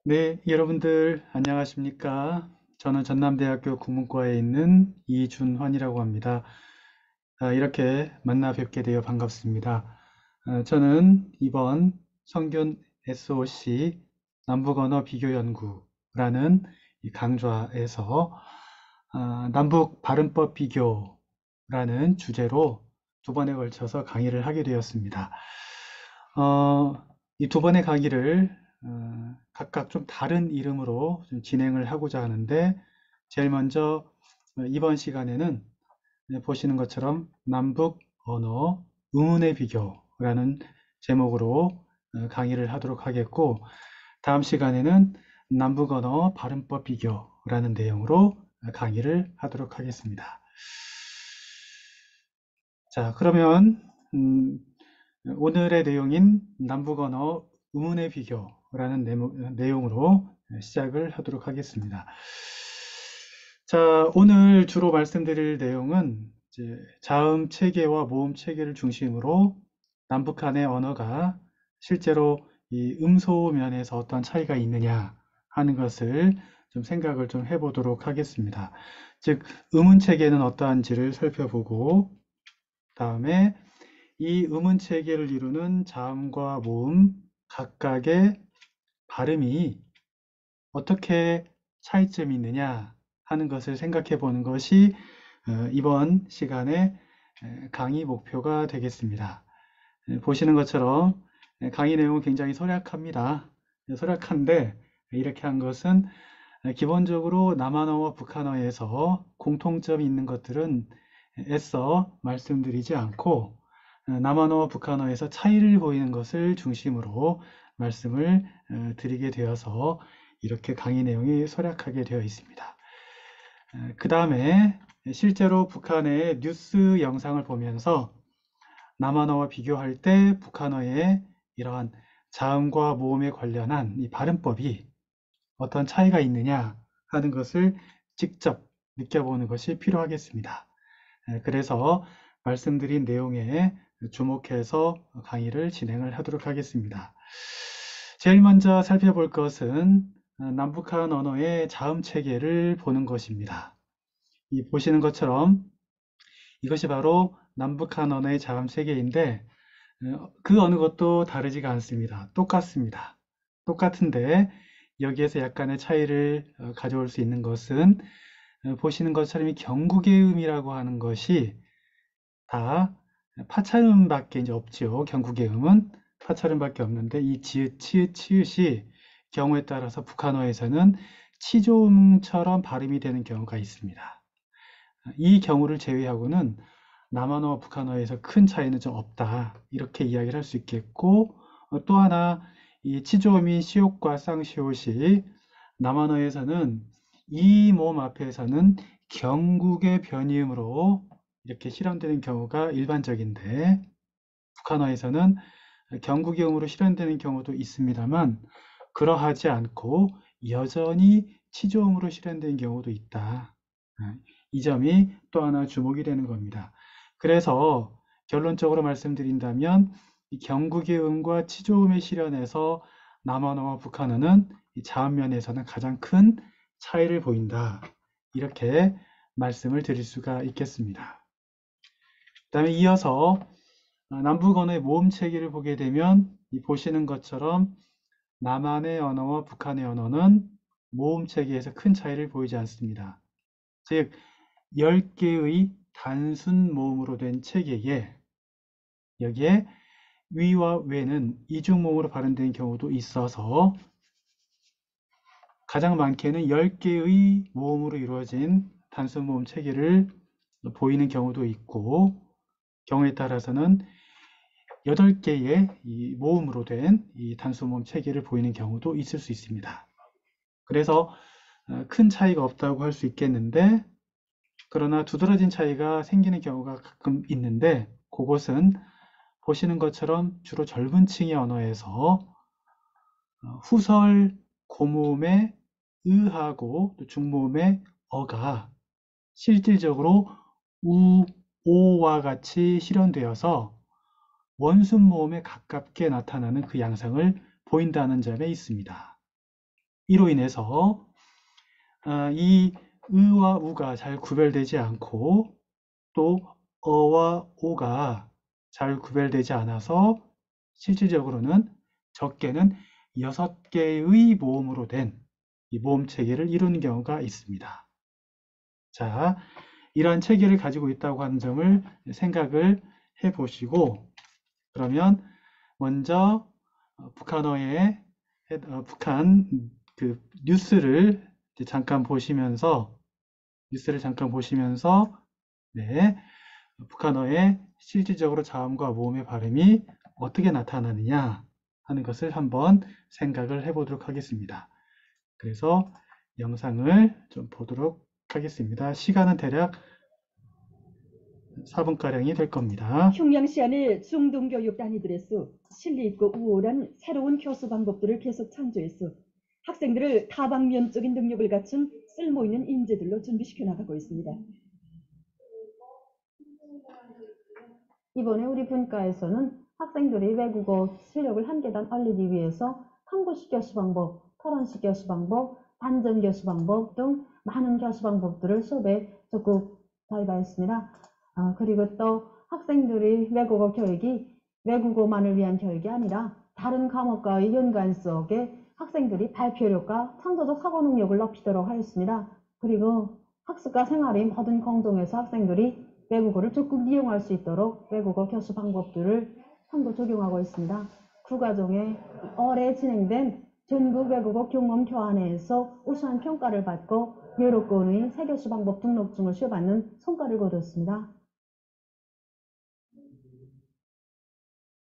네, 여러분들 안녕하십니까? 저는 전남대학교 국문과에 있는 이준환이라고 합니다. 이렇게 만나 뵙게 되어 반갑습니다. 저는 이번 성균 SOC 남북언어 비교연구라는 이 강좌에서 남북 발음법 비교라는 주제로 두 번에 걸쳐서 강의를 하게 되었습니다. 어, 이 두 번의 강의를 각각 좀 다른 이름으로 좀 진행을 하고자 하는데, 제일 먼저 이번 시간에는 보시는 것처럼 남북 언어 의문의 비교라는 제목으로 강의를 하도록 하겠고, 다음 시간에는 남북 언어 발음법 비교라는 내용으로 강의를 하도록 하겠습니다. 자, 그러면 오늘의 내용인 남북 언어 의문의 비교라는 내용으로 시작을 하도록 하겠습니다. 자, 오늘 주로 말씀드릴 내용은 이제 자음 체계와 모음 체계를 중심으로 남북 간의 언어가 실제로 이 음소 면에서 어떤 차이가 있느냐 하는 것을 좀 생각을 좀 해보도록 하겠습니다. 즉, 음운 체계는 어떠한지를 살펴보고, 다음에 이 음운 체계를 이루는 자음과 모음 각각의 발음이 어떻게 차이점이 있느냐 하는 것을 생각해 보는 것이 이번 시간의 강의 목표가 되겠습니다. 보시는 것처럼 강의 내용은 굉장히 소략합니다. 소략한데, 이렇게 한 것은 기본적으로 남한어와 북한어에서 공통점이 있는 것들은 애써 말씀드리지 않고, 남한어와 북한어에서 차이를 보이는 것을 중심으로 말씀을 드리게 되어서 이렇게 강의 내용이 소략하게 되어 있습니다. 그 다음에 실제로 북한의 뉴스 영상을 보면서 남한어와 비교할 때 북한어의 이러한 자음과 모음에 관련한 이 발음법이 어떤 차이가 있느냐 하는 것을 직접 느껴보는 것이 필요하겠습니다. 그래서 말씀드린 내용에 주목해서 강의를 진행을 하도록 하겠습니다. 제일 먼저 살펴볼 것은 남북한 언어의 자음 체계를 보는 것입니다. 보시는 것처럼 이것이 바로 남북한 언어의 자음 체계인데, 그 어느 것도 다르지가 않습니다. 똑같습니다. 똑같은데 여기에서 약간의 차이를 가져올 수 있는 것은, 보시는 것처럼 이 경국의 음이라고 하는 것이 다 파찰음밖에 이제 없죠. 경국의 음은 파찰음밖에 없는데, 이 지읒, 치읒, 치읒이 경우에 따라서 북한어에서는 치조음처럼 발음이 되는 경우가 있습니다. 이 경우를 제외하고는 남한어와 북한어에서 큰 차이는 좀 없다, 이렇게 이야기를 할 수 있겠고, 또 하나 이 치조음인 시옷과 쌍시옷이 남한어에서는 이 모음 앞에서는 경국의 변이음으로 이렇게 실현되는 경우가 일반적인데, 북한어에서는 경국의 음으로 실현되는 경우도 있습니다만 그러하지 않고 여전히 치조음으로 실현되는 경우도 있다. 이 점이 또 하나 주목이 되는 겁니다. 그래서 결론적으로 말씀드린다면 이 경국의 음과 치조음의 실현에서 남한어와 북한어는 이 자음면에서는 가장 큰 차이를 보인다, 이렇게 말씀을 드릴 수가 있겠습니다. 그 다음에 이어서 남북 언어의 모음 체계를 보게 되면 보시는 것처럼 남한의 언어와 북한의 언어는 모음 체계에서 큰 차이를 보이지 않습니다. 즉 10개의 단순 모음으로 된 체계에 여기에 위와 외는 이중모음으로 발음된 경우도 있어서 가장 많게는 10개의 모음으로 이루어진 단순 모음 체계를 보이는 경우도 있고, 경우에 따라서는 8개의 이 모음으로 된 이 단순 모음 체계를 보이는 경우도 있을 수 있습니다. 그래서 큰 차이가 없다고 할 수 있겠는데, 그러나 두드러진 차이가 생기는 경우가 가끔 있는데, 그것은 보시는 것처럼 주로 젊은 층의 언어에서 후설 고모음의 의하고 또 중모음의 어가 실질적으로 우, 오와 같이 실현되어서 원순 모음에 가깝게 나타나는 그 양상을 보인다는 점에 있습니다. 이로 인해서 이 의와 우가 잘 구별되지 않고 또 어와 오가 잘 구별되지 않아서 실질적으로는 적게는 6개의 모음으로 된 이 모음 체계를 이루는 경우가 있습니다. 자, 이러한 체계를 가지고 있다고 하는 점을 생각을 해 보시고, 그러면 먼저 북한어의 북한 그 뉴스를 잠깐 보시면서 네, 북한어의 실질적으로 자음과 모음의 발음이 어떻게 나타나느냐 하는 것을 한번 생각을 해보도록 하겠습니다. 그래서 영상을 좀 보도록 하겠습니다. 시간은 대략 4분가량이 될 겁니다. 흉양시안의 중등교육 단위들에서 실리 있고 우월한 새로운 교수 방법들을 계속 창조해서 학생들을 다방면적인 능력을 갖춘 쓸모있는 인재들로 준비시켜 나가고 있습니다. 이번에 우리 분과에서는 학생들이 외국어 실력을 한 계단 올리기 위해서 탐구식 교수 방법, 토론식 교수 방법, 반전 교수 방법 등 많은 교수 방법들을 수업에 적극 도입하였습니다. 그리고 또 학생들이 외국어 교육이 외국어만을 위한 교육이 아니라 다른 과목과의 연관 속에 학생들이 발표력과 창조적 사고 능력을 높이도록 하였습니다. 그리고 학습과 생활의 모든 공동에서 학생들이 외국어를 적극 이용할 수 있도록 외국어 교수 방법들을 선도 적용하고 있습니다. 국가종에 올해 진행된 전국 외국어 경험 교환회에서 우수한 평가를 받고 여러건의 새 교수 방법 등록증을 수여받는 성과를 거뒀습니다.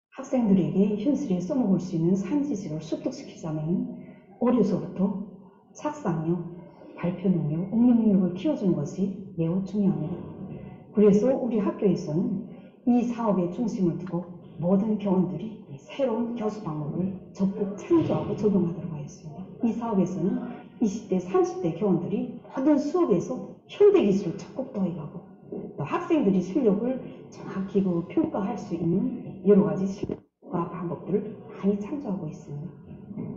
학생들에게 현실에 써먹을 수 있는 산지식을 습득시키자면 어려서부터 작상력, 발표 능력, 응용 능력을 키워주는 것이 매우 중요합니다. 그래서 우리 학교에서는 이 사업에 중심을 두고 모든 교원들이 새로운 교수 방법을 적극 창조하고 적용하도록 하였습니다. 이 사업에서는 20대, 30대 교원들이 모든 수업에서 현대 기술을 적극 도입하고 또 학생들이 실력을 정확히 평가할 수 있는 여러 가지 실력과 방법들을 많이 창조하고 있습니다.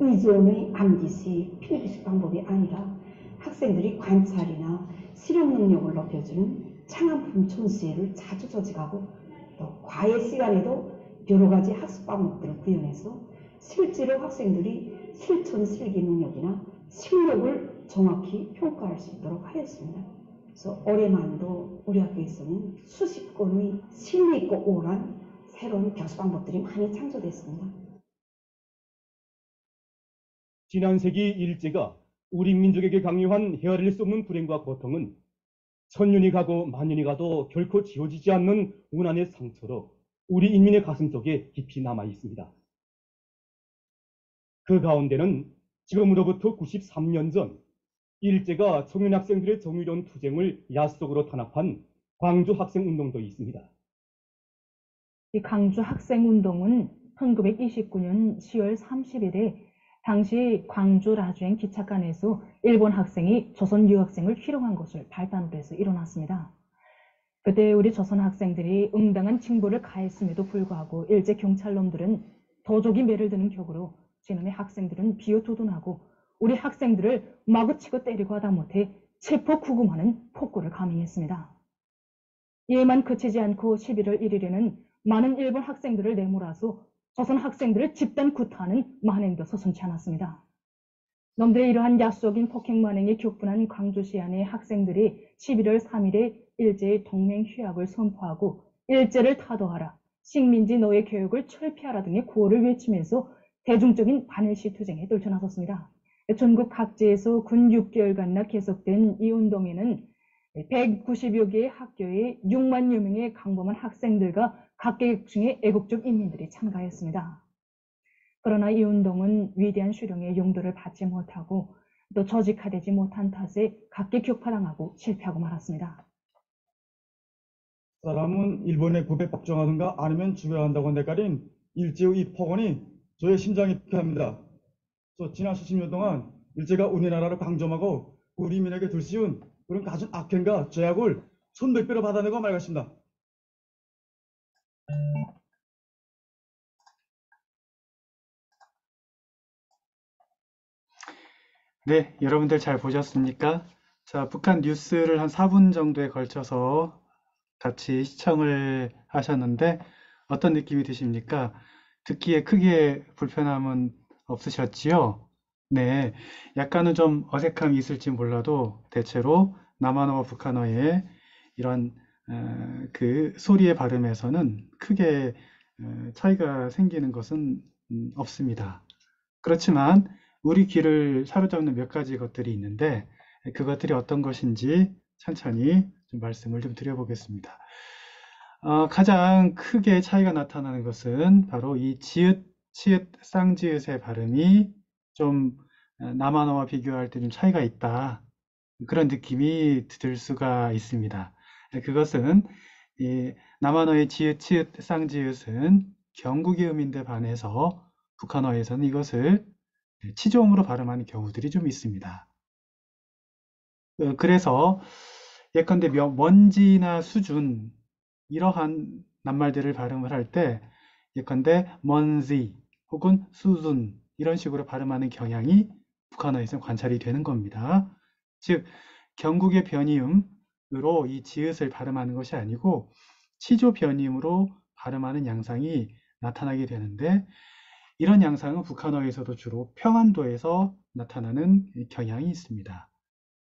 의존의 암기식, 필기식 방법이 아니라 학생들이 관찰이나 실험 능력을 높여주는 창안품 전시회를 자주 조직하고 또 과외 시간에도 여러 가지 학습 과목들을 구현해서 실제로 학생들이 실천 실기 능력이나 실력을 정확히 평가할 수 있도록 하였습니다. 그래서 올해만도 우리 학교에서는 수십 건의 실리 있고 우월한 새로운 교수 방법들이 많이 창조됐습니다. 지난 세기 일제가 우리 민족에게 강요한 헤아릴 수 없는 불행과 고통은 천년이 가고 만년이 가도 결코 지워지지 않는 운한의 상처로 우리 인민의 가슴 속에 깊이 남아 있습니다. 그 가운데는 지금으로부터 93년 전 일제가 청년 학생들의 정의로운 투쟁을 야속으로 탄압한 광주 학생운동도 있습니다. 이 광주 학생운동은 1929년 10월 30일에 당시 광주 라주행 기차간에서 일본 학생이 조선 유학생을 희롱한 것을 발단으로 해서 일어났습니다. 그때 우리 조선 학생들이 응당한 징벌을 가했음에도 불구하고 일제 경찰놈들은 도적이 매를 드는 격으로 지놈의 학생들은 비웃도둔하고 우리 학생들을 마구치고 때리고 하다못해 체포 구금하는 폭거를 감행했습니다. 이에만 그치지 않고 11월 1일에는 많은 일본 학생들을 내몰아서 조선 학생들을 집단 구타하는 만행도 서슴지 않았습니다. 놈들의 이러한 야속인 폭행 만행에 격분한 광주시 안의 학생들이 11월 3일에 일제의 동맹휴학을 선포하고 일제를 타도하라, 식민지 노예 교육을 철폐하라 등의 구호를 외치면서 대중적인 반일시 투쟁에 떨쳐나섰습니다. 전국 각지에서 군 6개월간이나 계속된 이 운동에는 190여 개의 학교에 6만여 명의 강범한 학생들과 각계층의 애국적 인민들이 참가했습니다. 그러나 이 운동은 위대한 수령의 용도를 받지 못하고 또 조직화되지 못한 탓에 각계 격파당하고 실패하고 말았습니다. 사람은 일본의 법에 복종하든가 아니면 죽여야 한다고 내가린 일제의 이 폭언이 저의 심장이 불쾌합니다. 지난 수십 년 동안 일제가 우리나라를 강점하고 우리 민에게 들씌운 그런 가진 악행과 죄악을 손백배로 받아내고 말겠습니다. 네, 여러분들 잘 보셨습니까? 자, 북한 뉴스를 한 4분 정도에 걸쳐서 같이 시청을 하셨는데 어떤 느낌이 드십니까? 듣기에 크게 불편함은 없으셨지요? 네, 약간은 좀 어색함이 있을지 몰라도 대체로 남한어와 북한어의 이런 그 소리의 발음에서는 크게 차이가 생기는 것은 없습니다. 그렇지만 우리 귀를 사로잡는 몇 가지 것들이 있는데 그것들이 어떤 것인지 천천히 좀 말씀을 좀 드려보겠습니다. 가장 크게 차이가 나타나는 것은 바로 이 지읒, 치읓, 쌍지읒의 발음이 좀 남한어와 비교할 때 좀 차이가 있다. 그런 느낌이 들 수가 있습니다. 그것은 이 남한어의 지읒, 치읓, 쌍지읒은 경국의 음인데 반해서 북한어에서는 이것을 치조음으로 발음하는 경우들이 좀 있습니다. 그래서 예컨대 먼지나 수준 이러한 낱말들을 발음을 할 때 예컨대 먼지 혹은 수준 이런 식으로 발음하는 경향이 북한어에서 관찰이 되는 겁니다. 즉 경국의 변이음으로 이 지읒을 발음하는 것이 아니고 치조 변이음으로 발음하는 양상이 나타나게 되는데 이런 양상은 북한어에서도 주로 평안도에서 나타나는 경향이 있습니다.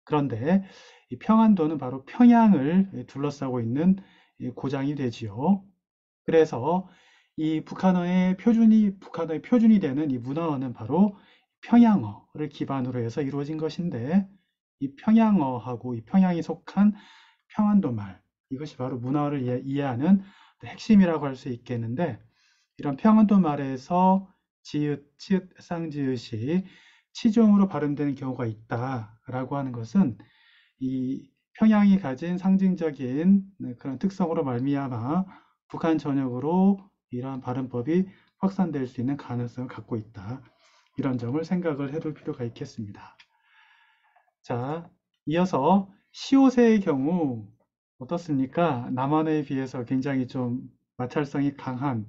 그런데 이 평안도는 바로 평양을 둘러싸고 있는 고장이 되지요. 그래서 이 북한어의 표준이 되는 이 문어어는 바로 평양어를 기반으로 해서 이루어진 것인데 이 평양어하고 이 평양이 속한 평안도 말 이것이 바로 문어를 이해하는 핵심이라고 할 수 있겠는데 이런 평안도 말에서 지읒, 치읓, 쌍지읒이 치종으로 발음되는 경우가 있다라고 하는 것은 이 평양이 가진 상징적인 그런 특성으로 말미암아 북한 전역으로 이러한 발음법이 확산될 수 있는 가능성을 갖고 있다. 이런 점을 생각을 해둘 필요가 있겠습니다. 자, 이어서 시옷의 경우 어떻습니까? 남한어에 비해서 굉장히 좀 마찰성이 강한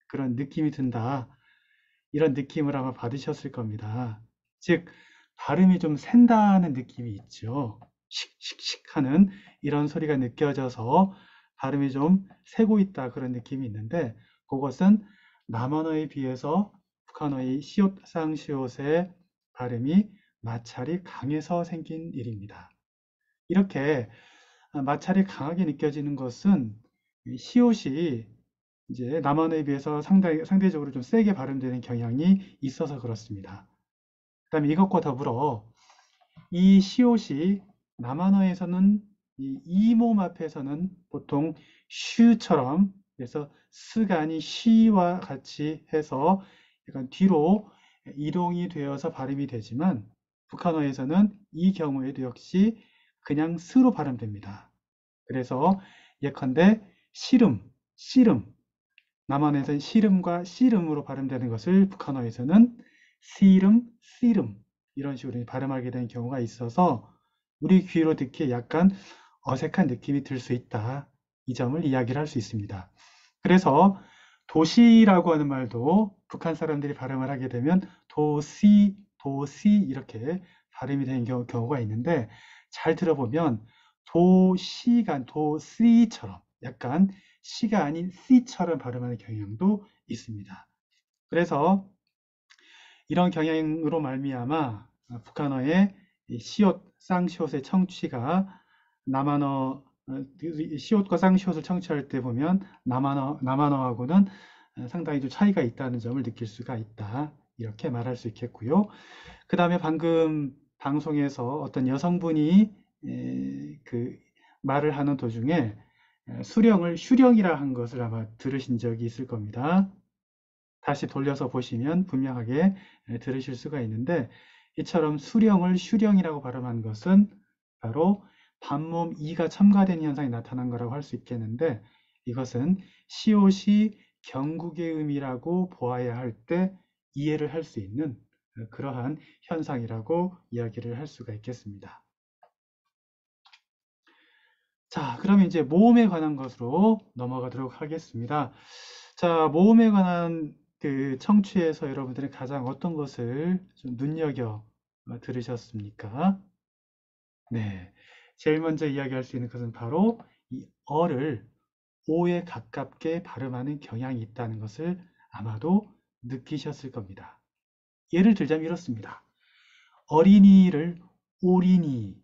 그런 느낌이 든다. 이런 느낌을 아마 받으셨을 겁니다. 즉, 발음이 좀 샌다는 느낌이 있죠. 씩씩씩 하는 이런 소리가 느껴져서 발음이 좀 새고 있다 그런 느낌이 있는데 그것은 남한어에 비해서 북한어의 시옷, 쌍시옷의 발음이 마찰이 강해서 생긴 일입니다. 이렇게 마찰이 강하게 느껴지는 것은 시옷이 이제 남한어에 비해서 상대적으로 좀 세게 발음되는 경향이 있어서 그렇습니다. 그 다음에 이것과 더불어 이 시옷이 남한어에서는 이 이몸 앞에서는 보통 슈처럼 그래서 스가 아닌 쉬와 같이 해서 약간 뒤로 이동이 되어서 발음이 되지만 북한어에서는 이 경우에도 역시 그냥 스로 발음됩니다. 그래서 예컨대 씨름, 씨름 남한에서는 씨름과 씨름으로 발음되는 것을 북한어에서는 씨름, 씨름 이런 식으로 발음하게 되는 경우가 있어서 우리 귀로 듣기에 약간 어색한 느낌이 들 수 있다. 이 점을 이야기를 할 수 있습니다. 그래서 도시라고 하는 말도 북한 사람들이 발음을 하게 되면 도시, 도시 이렇게 발음이 되는 경우가 있는데 잘 들어보면 도시가 도시처럼 약간 시가 아닌 C처럼 발음하는 경향도 있습니다. 그래서 이런 경향으로 말미암아 북한어의 시옷, 쌍시옷의 청취가 남한어 시옷과 쌍시옷을 청취할 때 보면 남한어하고는 상당히 좀 차이가 있다는 점을 느낄 수가 있다. 이렇게 말할 수 있겠고요. 그 다음에 방금 방송에서 어떤 여성분이 그 말을 하는 도중에 수령을 휴령이라 한 것을 아마 들으신 적이 있을 겁니다. 다시 돌려서 보시면 분명하게 들으실 수가 있는데 이처럼 수령을 휴령이라고 발음한 것은 바로 반몸 이가 첨가된 현상이 나타난 거라고 할 수 있겠는데 이것은 시옷이 경국의 음이라고 보아야 할 때 이해를 할 수 있는 그러한 현상이라고 이야기를 할 수가 있겠습니다. 자, 그러면 이제 모음에 관한 것으로 넘어가도록 하겠습니다. 자, 모음에 관한 그 청취에서 여러분들이 가장 어떤 것을 좀 눈여겨 들으셨습니까? 네. 제일 먼저 이야기할 수 있는 것은 바로 이 어를 오에 가깝게 발음하는 경향이 있다는 것을 아마도 느끼셨을 겁니다. 예를 들자면 이렇습니다. 어린이를 오리니라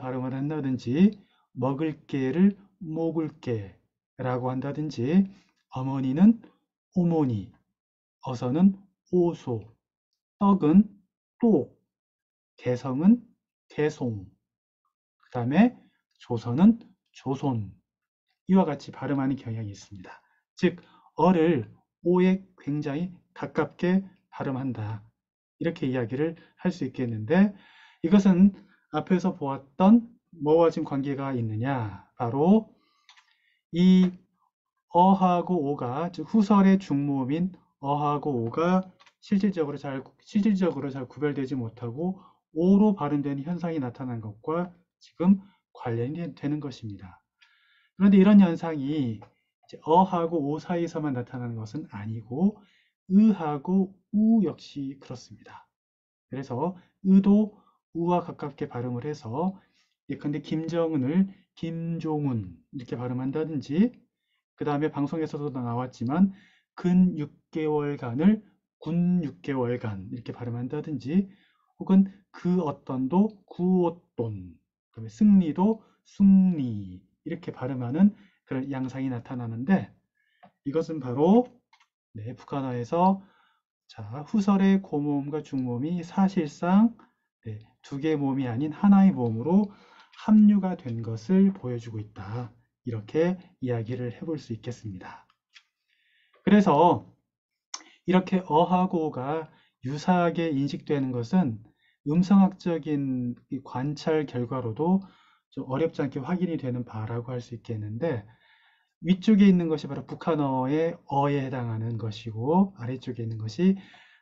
발음을 한다든지 먹을 게를 먹을 게라고 한다든지 어머니는 오모니, 어서는 오소, 떡은 똑, 개성은 개송, 그 다음에 조선은 조손, 이와 같이 발음하는 경향이 있습니다. 즉, 어를 오에 굉장히 가깝게 발음한다. 이렇게 이야기를 할 수 있겠는데, 이것은 앞에서 보았던 뭐와 지금 관계가 있느냐? 바로 이 어하고 오가, 즉 후설의 중모음인 어하고 오가 실질적으로 잘 구별되지 못하고 오로 발음되는 현상이 나타난 것과 지금 관련이 되는 것입니다. 그런데 이런 현상이 어하고 오 사이에서만 나타나는 것은 아니고 의하고 우 역시 그렇습니다. 그래서 의도 우와 가깝게 발음을 해서 예컨대 김정은을 김종훈 이렇게 발음한다든지 그 다음에 방송에서도 나왔지만 근 6개월간을 군 6개월간 이렇게 발음한다든지 혹은 그 어떤도 구옷돈 그다음에 승리도 숭리 이렇게 발음하는 그런 양상이 나타나는데 이것은 바로 북한어에서 후설의 고모음과 중모음이 사실상 두 개의 모음이 아닌 하나의 모음으로 합류가 된 것을 보여주고 있다. 이렇게 이야기를 해볼 수 있겠습니다. 그래서 이렇게 어하고 오가 유사하게 인식되는 것은 음성학적인 관찰 결과로도 좀 어렵지 않게 확인이 되는 바라고 할 수 있겠는데 위쪽에 있는 것이 바로 북한어의 어에 해당하는 것이고 아래쪽에 있는 것이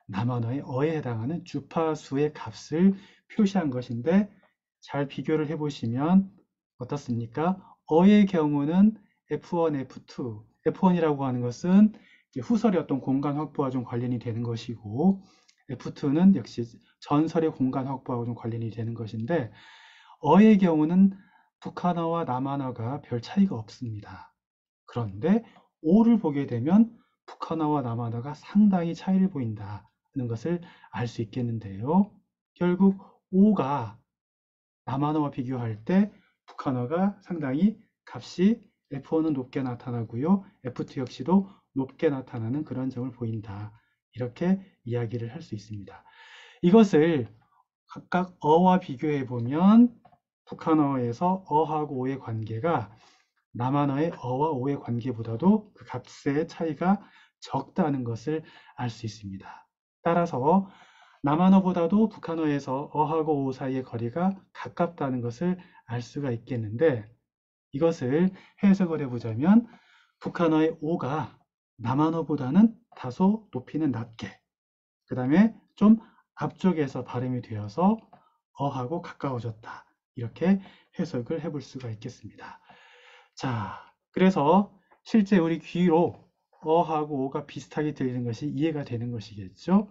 남한어의 어에 해당하는 주파수의 값을 표시한 것인데 잘 비교를 해보시면 어떻습니까? 어의 경우는 F1, F2, F1이라고 하는 것은 후설의 어떤 공간 확보와 좀 관련이 되는 것이고 F2는 역시 전설의 공간 확보하고 좀 관련이 되는 것인데 어의 경우는 북한어와 남한어가 별 차이가 없습니다. 그런데 오를 보게 되면 북한어와 남한어가 상당히 차이를 보인다는 것을 알 수 있겠는데요. 결국 오가 남한어와 비교할 때 북한어가 상당히 값이 F1은 높게 나타나고요. F2 역시도 높게 나타나는 그런 점을 보인다. 이렇게 이야기를 할 수 있습니다. 이것을 각각 어와 비교해 보면 북한어에서 어하고 오의 관계가 남한어의 어와 오의 관계보다도 그 값의 차이가 적다는 것을 알 수 있습니다. 따라서 남한어보다도 북한어에서 어하고 오 사이의 거리가 가깝다는 것을 알 수가 있겠는데 이것을 해석을 해보자면 북한어의 오가 남한어보다는 다소 높이는 낮게 그 다음에 좀 앞쪽에서 발음이 되어서 어하고 가까워졌다. 이렇게 해석을 해볼 수가 있겠습니다. 자, 그래서 실제 우리 귀로 어하고 오가 비슷하게 들리는 것이 이해가 되는 것이겠죠.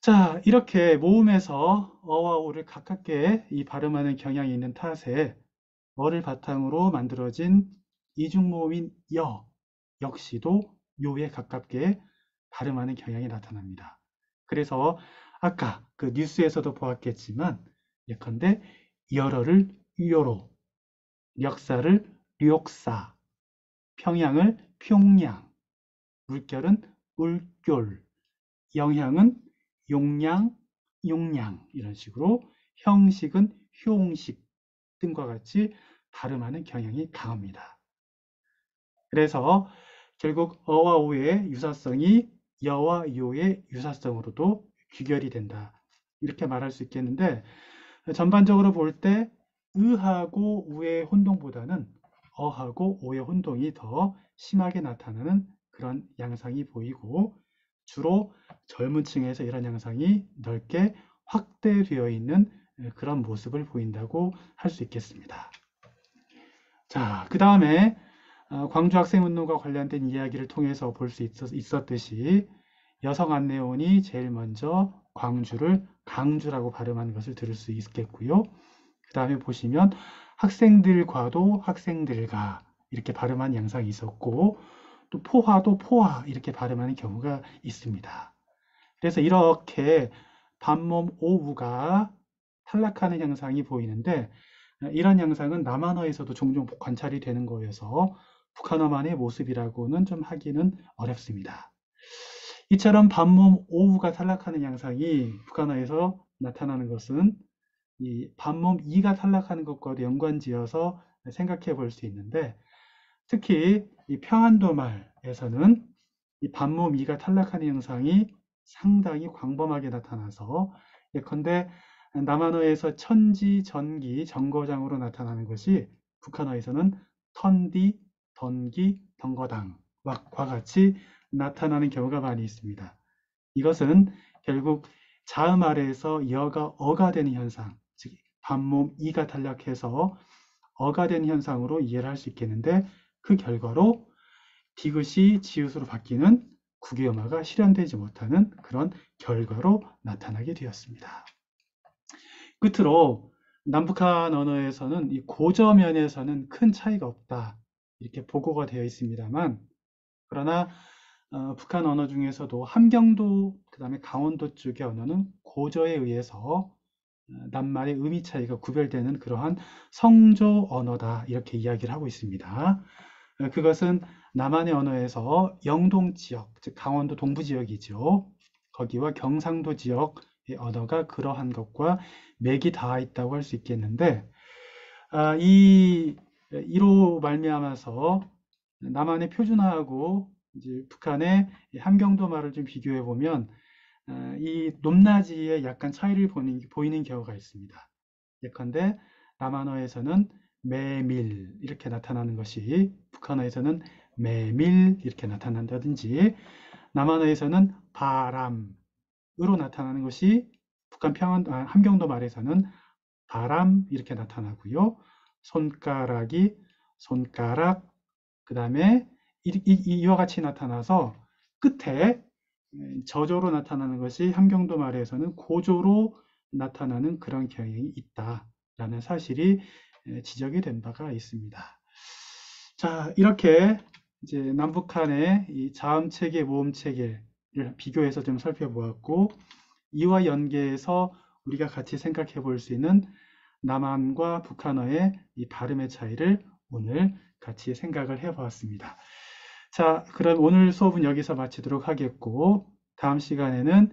자, 이렇게 모음에서 어와 오를 가깝게 이 발음하는 경향이 있는 탓에 어를 바탕으로 만들어진 이중모음인 여 역시도 요에 가깝게 발음하는 경향이 나타납니다. 그래서 아까 그 뉴스에서도 보았겠지만 예컨대 열어를 요로, 역사를 류옥사, 평양을 평양, 물결은 울결, 영향은 용량, 용량 이런 식으로 형식은 효옹식 등과 같이 발음하는 경향이 강합니다. 그래서 결국 어와 오의 유사성이 여와 요의 유사성으로도 귀결이 된다. 이렇게 말할 수 있겠는데 전반적으로 볼 때 의하고 우의 혼동보다는 어하고 오의 혼동이 더 심하게 나타나는 그런 양상이 보이고 주로 젊은 층에서 이런 양상이 넓게 확대되어 있는 그런 모습을 보인다고 할 수 있겠습니다. 자, 그 다음에 광주 학생운동과 관련된 이야기를 통해서 볼 수 있었듯이 여성 안내원이 제일 먼저 광주를 강주라고 발음하는 것을 들을 수 있겠고요. 그 다음에 보시면 학생들과도 학생들과 이렇게 발음한 양상이 있었고, 또 포화도 포화 이렇게 발음하는 경우가 있습니다. 그래서 이렇게 반몸 오우가 탈락하는 현상이 보이는데, 이런 양상은 남한어에서도 종종 관찰이 되는 거여서 북한어만의 모습이라고는 좀 하기는 어렵습니다. 이처럼 반몸 오우가 탈락하는 양상이 북한어에서 나타나는 것은 이 반몸 이가 탈락하는 것과도 연관지어서 생각해 볼 수 있는데, 특히 이 평안도 말에서는 이 반몸 이가 탈락하는 현상이 상당히 광범하게 나타나서, 예컨대 남한어에서 천지, 전기, 정거장으로 나타나는 것이 북한어에서는 턴디, 던기, 덩거당과 같이 나타나는 경우가 많이 있습니다. 이것은 결국 자음 아래에서 여가 어가 되는 현상, 즉 반몸 이가 탈락해서 어가 되는 현상으로 이해를 할 수 있겠는데, 그 결과로 디귿이 지읒으로 바뀌는 국유음화가 실현되지 못하는 그런 결과로 나타나게 되었습니다. 끝으로 남북한 언어에서는 이 고저면에서는 큰 차이가 없다 이렇게 보고가 되어 있습니다만, 그러나 북한 언어 중에서도 함경도 그 다음에 강원도 쪽의 언어는 고저에 의해서 낱말의 의미 차이가 구별되는 그러한 성조 언어다 이렇게 이야기를 하고 있습니다. 그것은 남한의 언어에서 영동 지역, 즉 강원도 동부 지역이죠. 거기와 경상도 지역의 언어가 그러한 것과 맥이 닿아 있다고 할 수 있겠는데, 이로 말미암아서 남한의 표준화하고 이제 북한의 함경도 말을 좀 비교해 보면 이 높낮이에 약간 차이를 보이는 경우가 있습니다. 예컨대 남한어에서는 메밀 이렇게 나타나는 것이 북한어에서는 메밀 이렇게 나타난다든지, 남한어에서는 바람으로 나타나는 것이 북한 함경도 말에서는 바람 이렇게 나타나고요. 손가락이 손가락, 그 다음에 이와 같이 나타나서 끝에 저조로 나타나는 것이 함경도 말에서는 고조로 나타나는 그런 경향이 있다라는 사실이 지적이 된 바가 있습니다. 자, 이렇게 이제 남북한의 이 자음 체계, 모음 체계를 비교해서 좀 살펴보았고, 이와 연계해서 우리가 같이 생각해 볼 수 있는 남한과 북한어의 이 발음의 차이를 오늘 같이 생각을 해 보았습니다. 자, 그럼 오늘 수업은 여기서 마치도록 하겠고, 다음 시간에는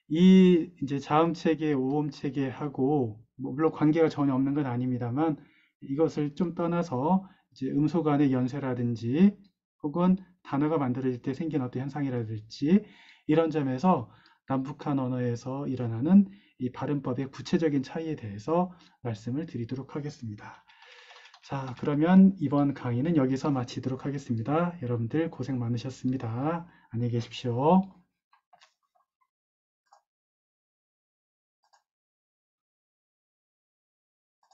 이 이제 자음 체계, 오음 체계하고 물론 관계가 전혀 없는 건 아닙니다만, 이것을 좀 떠나서 이제 음소 간의 연쇄라든지 혹은 단어가 만들어질 때 생긴 어떤 현상이라든지 이런 점에서 남북한 언어에서 일어나는 이 발음법의 구체적인 차이에 대해서 말씀을 드리도록 하겠습니다. 자, 그러면 이번 강의는 여기서 마치도록 하겠습니다. 여러분들 고생 많으셨습니다. 안녕히 계십시오.